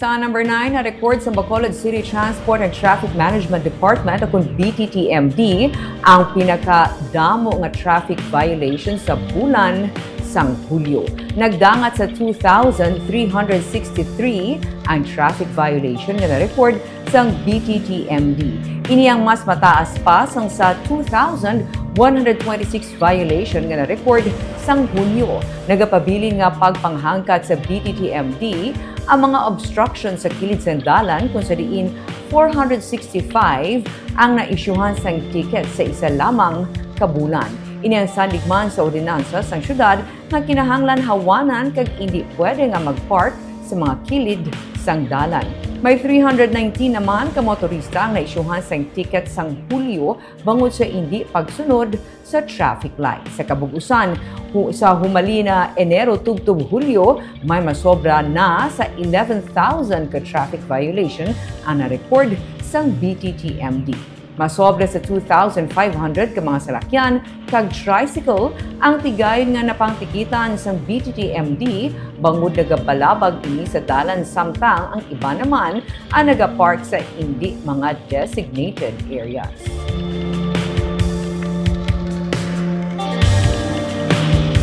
Sa number 9, na-record sa Bacolod City Transport and Traffic Management Department o kung BTTMD ang pinakadamo nga traffic violation sa bulan sang Hulyo. Nagdangat sa 2,363 ang traffic violation nga na-record sang BTTMD. Ini ang mas mataas pa sang sa 2,126 violation nga na-record sang Hulyo. Nagapabilin nga pagpanghangkat sa BTTMD ang mga obstruction sa kilid sa dalan kung sa diin 465 ang naisyuhan sang ticket sa isa lamang kabulan. Ini ang sandigman sa ordinansa sang syudad nga kinahanglan hawanan kag hindi pwede nga magpark sa mga kilid sang dalan. May 319 naman ka motorista ang naisyuhan sang ticket sang Hulyo bangod sa hindi pagsunod sa traffic light. Sa kabugusan, sa humali na Enero tubtub Hulyo, may masobra na sa 11,000 ka traffic violation ang na-record sang BTTMD. Masobra sa 2,500 ka mga salakyan kag tricycle ang tigayon nga napangtikitan sang BTTMD bangod nagabalabag ini sa dalan samtang ang iba naman ang nagapark sa hindi mga designated areas.